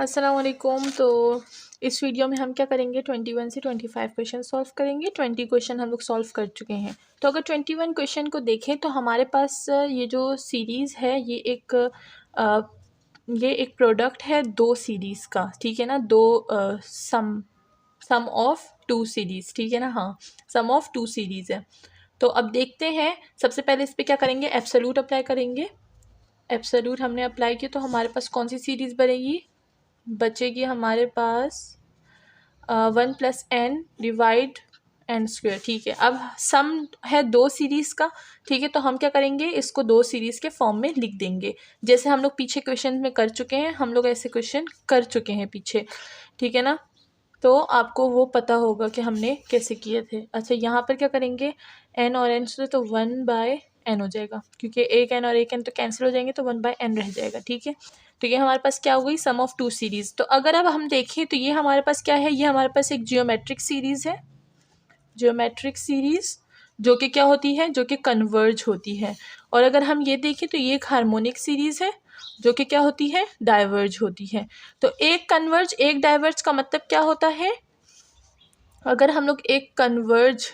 अस्सलाम वालेकुम। तो इस वीडियो में हम क्या करेंगे, 21 से 25 क्वेश्चन सॉल्व करेंगे। 20 क्वेश्चन हम लोग सॉल्व कर चुके हैं। तो अगर 21 क्वेश्चन को देखें तो हमारे पास ये जो सीरीज़ है ये एक प्रोडक्ट है दो सीरीज़ का, ठीक है ना। दो सम ऑफ टू सीरीज़, ठीक है ना। हाँ, सम ऑफ टू सीरीज़ है। तो अब देखते हैं, सबसे पहले इस पर क्या करेंगे, एब्सोल्यूट अप्लाई करेंगे। एब्सोल्यूट हमने अप्लाई किया तो हमारे पास कौन सी सीरीज़ बनेगी, बचेगी हमारे पास 1 + n डिवाइड n स्क्वेयर, ठीक है। अब सम है दो सीरीज़ का, ठीक है। तो हम क्या करेंगे, इसको दो सीरीज़ के फॉर्म में लिख देंगे, जैसे हम लोग पीछे क्वेश्चन में कर चुके हैं। हम लोग ऐसे क्वेश्चन कर चुके हैं पीछे, ठीक है ना। तो आपको वो पता होगा कि हमने कैसे किए थे। अच्छा, यहाँ पर क्या करेंगे, n और n से तो 1/n हो जाएगा, क्योंकि एक n और एक n तो कैंसिल हो जाएंगे, तो 1/n रह जाएगा, ठीक है। तो ये हमारे पास क्या हो गई, सम ऑफ टू सीरीज़। तो अगर अब हम देखें तो ये हमारे पास क्या है, ये हमारे पास एक जियोमेट्रिक सीरीज़ है। जियोमेट्रिक सीरीज़ जो कि क्या होती है, जो कि कन्वर्ज होती है। और अगर हम ये देखें तो ये एक हार्मोनिक सीरीज़ है जो कि क्या होती है, डाइवर्ज होती है। तो एक कन्वर्ज एक डाइवर्ज का मतलब क्या होता है, अगर हम लोग एक कन्वर्ज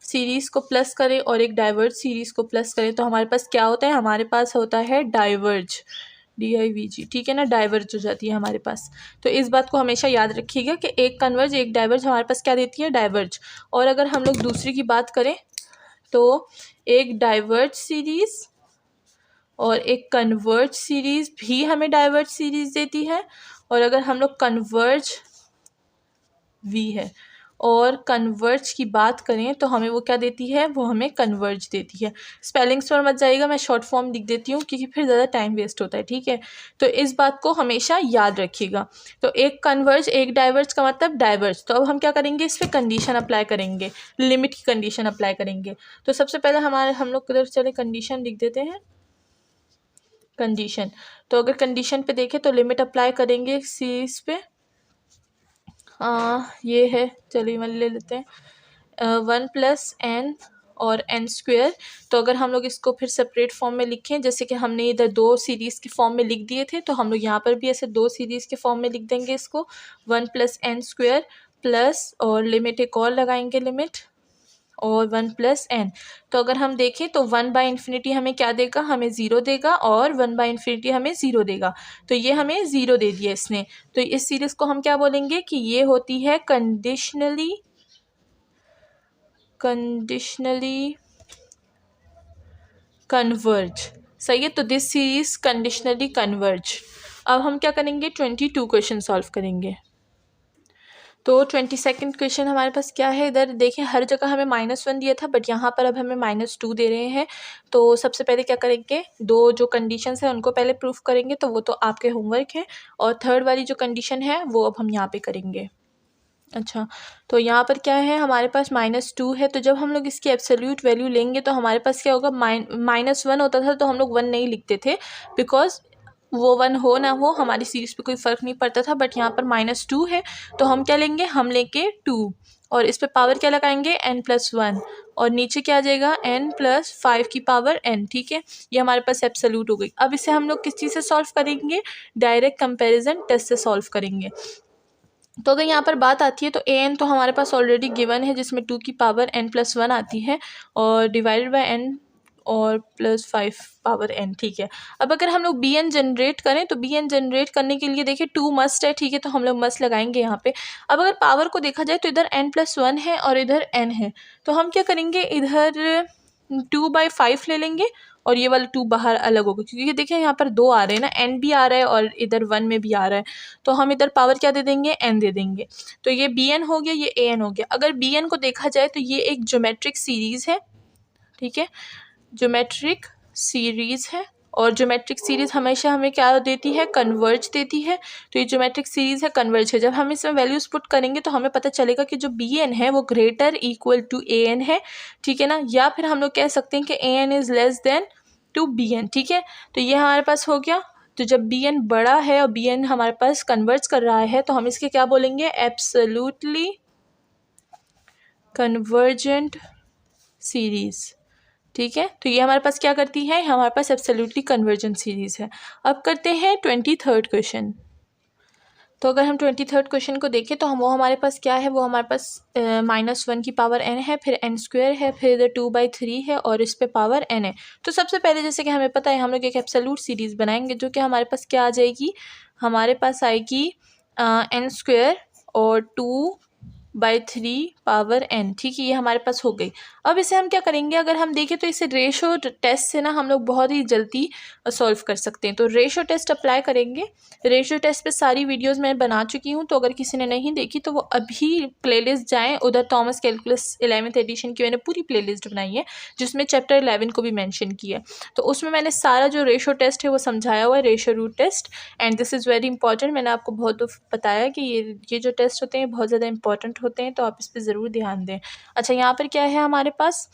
सीरीज़ को प्लस करें और एक डाइवर्ज सीरीज़ को प्लस करें तो हमारे पास क्या होता है, हमारे पास होता है डाइवर्ज, DIVG, ठीक है ना। डाइवर्ज हो जाती है हमारे पास। तो इस बात को हमेशा याद रखिएगा कि एक कन्वर्ज एक डाइवर्ज हमारे पास क्या देती है, डाइवर्ज। और अगर हम लोग दूसरी की बात करें तो एक डाइवर्ज सीरीज़ और एक कन्वर्ज सीरीज़ भी हमें डाइवर्ज सीरीज़ देती है। और अगर हम लोग कन्वर्ज V है और कन्वर्ज की बात करें तो हमें वो क्या देती है, वो हमें कन्वर्ज देती है। स्पेलिंग्स पर मत जाइएगा, मैं शॉर्ट फॉर्म लिख देती हूँ क्योंकि फिर ज़्यादा टाइम वेस्ट होता है, ठीक है। तो इस बात को हमेशा याद रखिएगा। तो एक कन्वर्ज एक डाइवर्ज का मतलब डाइवर्ज। तो अब हम क्या करेंगे, इस पर कंडीशन अप्लाई करेंगे, लिमिट की कंडीशन अप्लाई करेंगे। तो सबसे पहले हम लोग किधर चले, कंडीशन लिख देते हैं, कंडीशन। तो अगर कंडीशन पे देखें तो लिमिट अप्लाई करेंगे सीरीज़ पे, ये है, चलिए मैं ले लेते हैं 1 + n और n स्क्वेयर। तो अगर हम लोग इसको फिर सेपरेट फॉर्म में लिखें, जैसे कि हमने इधर दो सीरीज़ के फॉर्म में लिख दिए थे, तो हम लोग यहाँ पर भी ऐसे दो सीरीज़ के फॉर्म में लिख देंगे इसको, 1 + n स्क्वेयर प्लस और लिमिट एक और लगाएंगे, लिमिट और 1 + n। तो अगर हम देखें तो 1/∞ हमें क्या देगा, हमें 0 देगा, और 1/∞ हमें 0 देगा। तो ये हमें 0 दे दिया इसने। तो इस सीरीज़ को हम क्या बोलेंगे कि ये होती है कंडीशनली कन्वर्ज, सही है। तो दिस सीरीज़ कंडीशनली कन्वर्ज। अब हम क्या करेंगे, 22 क्वेश्चन सॉल्व करेंगे। तो 22nd क्वेश्चन हमारे पास क्या है, इधर देखिए हर जगह हमें -1 दिया था, बट यहाँ पर अब हमें -2 दे रहे हैं। तो सबसे पहले क्या करेंगे, दो जो कंडीशंस हैं उनको पहले प्रूफ करेंगे, तो वो तो आपके होमवर्क है। और थर्ड वाली जो कंडीशन है वो अब हम यहाँ पे करेंगे। अच्छा, तो यहाँ पर क्या है, हमारे पास -2 है। तो जब हम लोग इसकी एब्सोल्यूट वैल्यू लेंगे तो हमारे पास क्या होगा, -1 होता था तो हम लोग 1 नहीं लिखते थे, बिकॉज वो 1 हो ना हो हमारी सीरीज़ पे कोई फ़र्क नहीं पड़ता था। बट यहाँ पर -2 है तो हम क्या लेंगे, हम लेंगे 2, और इस पे पावर क्या लगाएंगे, n+1, और नीचे क्या आ जाएगा, n+5 की पावर n, ठीक है। ये हमारे पास एब्सोल्यूट हो गई। अब इसे हम लोग किस चीज़ से सॉल्व करेंगे, डायरेक्ट कंपैरिजन टेस्ट से सॉल्व करेंगे। तो अगर यहाँ पर बात आती है तो an तो हमारे पास ऑलरेडी गिवन है, जिसमें 2 की पावर n+1 आती है, और डिवाइडेड बाय n और +5 पावर n, ठीक है। अब अगर हम लोग bn जनरेट करें तो bn जनरेट करने के लिए देखिए 2 मस्ट है, ठीक है। तो हम लोग मस्ट लगाएंगे यहाँ पे। अब अगर पावर को देखा जाए तो इधर n+1 है और इधर n है, तो हम क्या करेंगे, इधर 2/5 ले लेंगे और ये वाला 2 बाहर अलग होगा, क्योंकि देखिए यहाँ पर 2 आ रहे हैं ना, n भी आ रहा है और इधर 1 में भी आ रहा है। तो हम इधर पावर क्या दे देंगे, n दे देंगे। तो ये bn हो गया, ये an हो गया। अगर bn को देखा जाए तो ये एक ज्योमेट्रिक सीरीज़ है, ठीक है, ज्योमेट्रिक सीरीज़ है। और ज्योमेट्रिक सीरीज़ हमेशा हमें क्या देती है, कन्वर्ज देती है। तो ये ज्योमेट्रिक सीरीज़ है, कन्वर्ज है। जब हम इसमें वैल्यूज़ पुट करेंगे तो हमें पता चलेगा कि जो bn है वो ग्रेटर इक्वल टू an है, ठीक है ना। या फिर हम लोग कह सकते हैं कि an is less than to bn, ठीक है। तो ये हमारे पास हो गया। तो जब bn बड़ा है और bn हमारे पास कन्वर्ज कर रहा है तो हम इसके क्या बोलेंगे, एब्सोल्युटली कन्वर्जेंट सीरीज़, ठीक है। तो ये हमारे पास क्या करती है, हमारे पास एब्सोल्युटली कन्वर्जेंट सीरीज़ है। अब करते हैं 23rd क्वेश्चन। तो अगर हम 23rd क्वेश्चन को देखें तो वो हमारे पास क्या है, वो हमारे पास -1 की पावर n है, फिर n² है, फिर इधर 2/3 है और इस पे पावर n है। तो सबसे पहले जैसे कि हमें पता है हम लोग एक एब्सोल्यूट सीरीज़ बनाएंगे जो कि हमारे पास क्या आ जाएगी, हमारे पास आएगी n² और 2/3 पावर n। ठीक है, ये हमारे पास हो गई। अब इसे हम क्या करेंगे, अगर हम देखें तो इसे रेशो टेस्ट से ना हम लोग बहुत ही जल्दी सॉल्व कर सकते हैं। तो रेशो टेस्ट अप्लाई करेंगे। रेशो टेस्ट पे सारी वीडियोस मैं बना चुकी हूँ, तो अगर किसी ने नहीं देखी तो वो अभी प्लेलिस्ट जाएं, उधर थॉमस कैलकुलस 11th एडिशन की मैंने पूरी प्लेलिस्ट बनाई है जिसमें चैप्टर 11 को भी मेंशन किया है। तो उसमें मैंने सारा जो रेशो टेस्ट है वो समझाया हुआ है, ratio root test. And this is very important. मैंने आपको बहुत बताया कि ये जो टेस्ट होते हैं बहुत ज़्यादा इंपॉर्टेंट होते हैं, तो आप इस पर ज़रूर ध्यान दें। अच्छा, यहाँ पर क्या है हमारे पास,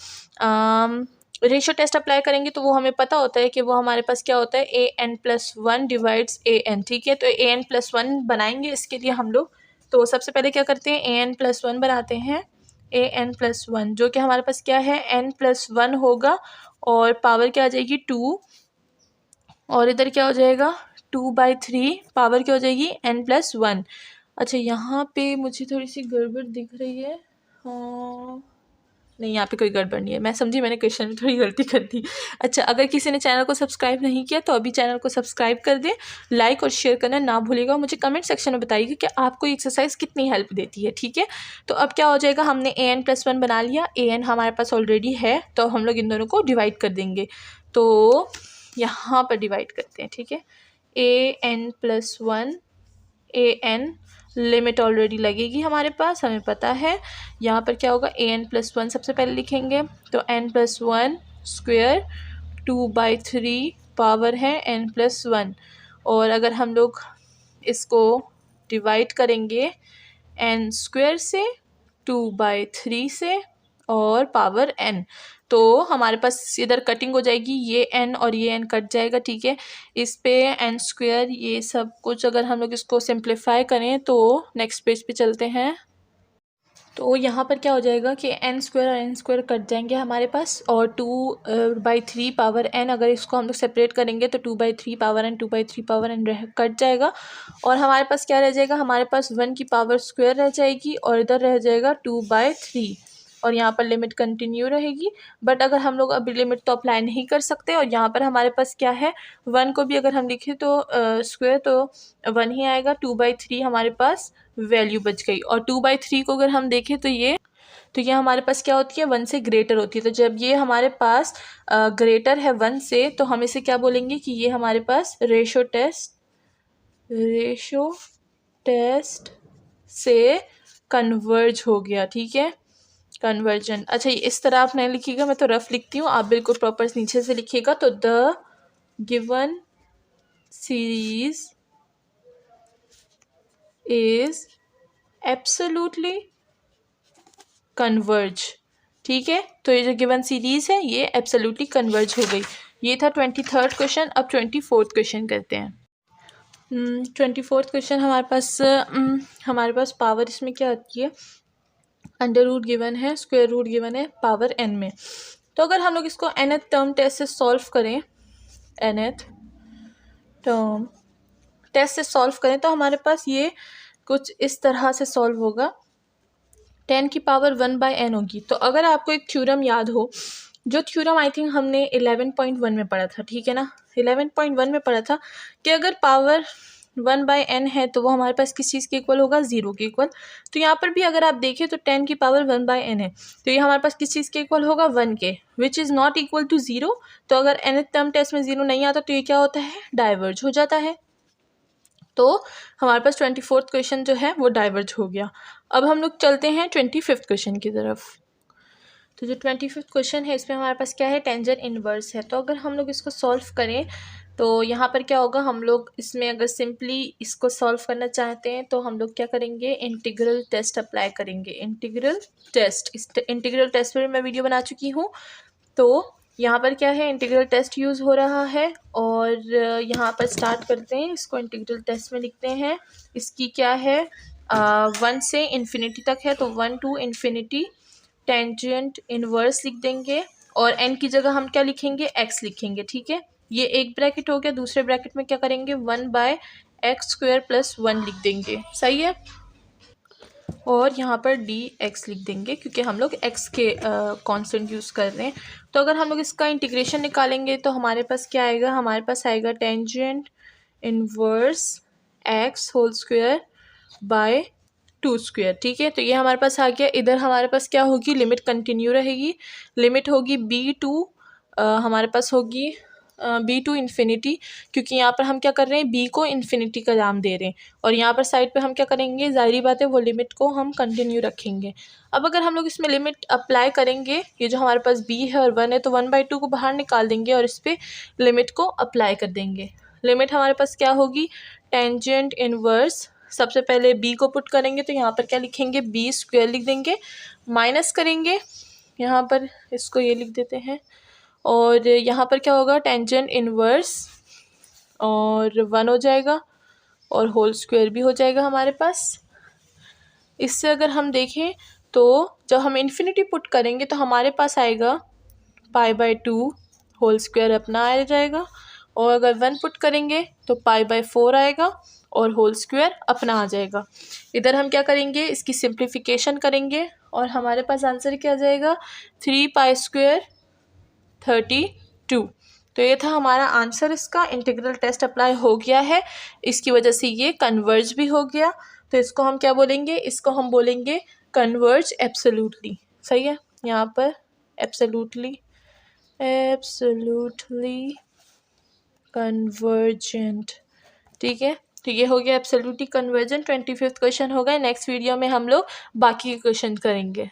रेशो टेस्ट अप्लाई करेंगे तो वो हमें पता होता है कि वो हमारे पास क्या होता है, an+1 डिवाइड्स an। ठीक है, तो an+1 बनाएंगे इसके लिए हम लोग। तो सबसे पहले क्या करते हैं, an+1 बनाते हैं, an+1 जो कि हमारे पास क्या है, n+1 होगा और पावर क्या आ जाएगी 2, और इधर क्या हो जाएगा 2/3, पावर क्या हो जाएगी n+1। अच्छा, यहाँ पे मुझे थोड़ी सी गड़बड़ दिख रही है। हाँ, नहीं, यहाँ पे कोई गड़बड़ नहीं है, मैं समझी मैंने क्वेश्चन में थोड़ी गलती कर दी। अच्छा, अगर किसी ने चैनल को सब्सक्राइब नहीं किया तो अभी चैनल को सब्सक्राइब कर दें, लाइक और शेयर करना ना भूलिएगा। मुझे कमेंट सेक्शन में बताइएगा कि आपको ये एक्सरसाइज कितनी हेल्प देती है। ठीक है, तो अब क्या हो जाएगा, हमने an+1 बना लिया, an हमारे पास ऑलरेडी है, तो हम लोग इन दोनों को डिवाइड कर देंगे। तो यहाँ पर डिवाइड करते हैं। ठीक है, an+1 an, लिमिट ऑलरेडी लगेगी हमारे पास, हमें पता है। यहाँ पर क्या होगा, an+1 सबसे पहले लिखेंगे, तो n+1 स्क्वेयर 2/3 पावर है n+1। और अगर हम लोग इसको डिवाइड करेंगे n² से, 2/3 से और पावर n, तो हमारे पास इधर कटिंग हो जाएगी, ये n और ये n कट जाएगा। ठीक है, इस पे n² ये सब कुछ अगर हम लोग इसको सिंप्लीफाई करें तो नेक्स्ट पेज पे चलते हैं। तो यहाँ पर क्या हो जाएगा कि n² और n² कट जाएंगे हमारे पास, और 2/3 पावर n, अगर इसको हम लोग सेपरेट करेंगे तो 2/3 power n, 2/3 power n cut जाएगा, और हमारे पास क्या रह जाएगा, हमारे पास 1 की पावर स्क्वायर रह जाएगी और इधर रह जाएगा 2/3, और यहाँ पर लिमिट कंटिन्यू रहेगी। बट अगर हम लोग अभी लिमिट तो अप्लाई नहीं कर सकते, और यहाँ पर हमारे पास क्या है, 1 को भी अगर हम लिखें तो स्क्वायर तो 1 ही आएगा, 2/3 हमारे पास वैल्यू बच गई। और 2/3 को अगर हम देखें तो ये हमारे पास क्या होती है, 1 से ग्रेटर होती है। तो जब ये हमारे पास ग्रेटर है 1 से, तो हम इसे क्या बोलेंगे कि ये हमारे पास रेशो टेस्ट से कन्वर्ज हो गया। ठीक है, कन्वर्जन। अच्छा, ये इस तरह आप नहीं लिखिएगा, मैं तो रफ लिखती हूँ, आप बिल्कुल प्रॉपर नीचे से लिखिएगा। तो the given series is absolutely converge. ठीक है, तो ये जो गिवन सीरीज है ये एब्सोल्युटली कन्वर्ज हो गई। ये था 23rd क्वेश्चन। अब 24th क्वेश्चन करते हैं। 24th क्वेश्चन हमारे पास पावर इसमें क्या आती है, अंडर रूट गिवन है, स्क्वायर रूट गिवन है पावर n में। तो अगर हम लोग इसको nth टर्म टेस्ट से सॉल्व करें, nth टर्म टेस्ट से सॉल्व करें तो हमारे पास ये कुछ इस तरह से सॉल्व होगा, 10 की पावर 1/n होगी। तो अगर आपको एक थ्योरम याद हो, जो थ्योरम आई थिंक हमने 11.1 में पढ़ा था, ठीक है ना, 11.1 में पढ़ा था कि अगर पावर 1/n है तो वो हमारे पास किस चीज़ के इक्वल होगा, 0 के इक्वल। तो यहाँ पर भी अगर आप देखें तो 10 की पावर 1/n है, तो ये हमारे पास किस चीज़ के इक्वल होगा, 1 के, which is not equal to 0। तो अगर nth टर्म टेस्ट में 0 नहीं आता तो ये क्या होता है, डाइवर्ज हो जाता है। तो हमारे पास 24th क्वेश्चन जो है वो डाइवर्ज हो गया। अब हम लोग चलते हैं 25th क्वेश्चन की तरफ। तो जो 25th क्वेश्चन है इसमें हमारे पास क्या है, टेंजेंट इनवर्स है। तो अगर हम लोग इसको सॉल्व करें तो यहाँ पर क्या होगा, हम लोग इसमें अगर सिंपली इसको सॉल्व करना चाहते हैं तो हम लोग क्या करेंगे, इंटीग्रल टेस्ट अप्लाई करेंगे। इंटीग्रल टेस्ट, इस इंटीग्रल टेस्ट पर मैं वीडियो बना चुकी हूँ। तो यहाँ पर क्या है, इंटीग्रल टेस्ट यूज़ हो रहा है, और यहाँ पर स्टार्ट करते हैं, इसको इंटीग्रल टेस्ट में लिखते हैं। इसकी क्या है, 1 से इन्फिनिटी तक है, तो 1 to इन्फिनिटी टेंजेंट इनवर्स लिख देंगे, और n की जगह हम क्या लिखेंगे, x लिखेंगे। ठीक है, ये एक ब्रैकेट हो गया। दूसरे ब्रैकेट में क्या करेंगे, 1/n एक्स स्क्वायर प्लस 1 लिख देंगे, सही है। और यहाँ पर डी एक्स लिख देंगे क्योंकि हम लोग एक्स के कांस्टेंट यूज़ कर रहे हैं। तो अगर हम लोग इसका इंटीग्रेशन निकालेंगे तो हमारे पास क्या आएगा, हमारे पास आएगा tangent inverse x whole square by 2 square, ठीक है। तो ये हमारे पास आ गया। इधर हमारे पास क्या होगी, लिमिट कंटिन्यू रहेगी, लिमिट होगी b2 हमारे पास होगी b2 इन्फिनिटी, क्योंकि यहाँ पर हम क्या कर रहे हैं, b को इन्फिनिटी का नाम दे रहे हैं, और यहाँ पर साइड पे हम क्या करेंगे, ज़ाहिरी बात है वो लिमिट को हम कंटिन्यू रखेंगे। अब अगर हम लोग इसमें लिमिट अप्लाई करेंगे, ये जो हमारे पास b है और 1 है, तो 1/2 को बाहर निकाल देंगे और इस पर लिमिट को अप्लाई कर देंगे। लिमिट हमारे पास क्या होगी, टेंजेंट इनवर्स, सबसे पहले b को पुट करेंगे तो यहाँ पर क्या लिखेंगे, b स्क्वायर लिख देंगे, माइनस करेंगे यहाँ पर, इसको ये लिख देते हैं, और यहाँ पर क्या होगा, टेंजेंट इनवर्स और 1 हो जाएगा और होल स्क्वायर भी हो जाएगा हमारे पास। इससे अगर हम देखें तो जब हम इन्फिनिटी पुट करेंगे तो हमारे पास आएगा π/2 होल स्क्वायर अपना आ जाएगा, और अगर 1 पुट करेंगे तो π/4 आएगा और होल स्क्वायर अपना आ जाएगा। इधर हम क्या करेंगे, इसकी सिंप्लीफिकेशन करेंगे और हमारे पास आंसर क्या आ जाएगा, 3π² 32। तो ये था हमारा आंसर। इसका इंटीग्रल टेस्ट अप्लाई हो गया है, इसकी वजह से ये कन्वर्ज भी हो गया। तो इसको हम क्या बोलेंगे, इसको हम बोलेंगे कन्वर्ज एब्सोल्युटली, सही है। यहाँ पर एब्सोल्युटली कन्वर्जेंट, ठीक है। तो ये हो गया एब्सोल्युटली कन्वर्जेंट। 25वां क्वेश्चन होगा। नेक्स्ट वीडियो में हम लोग बाकी के क्वेश्चन करेंगे।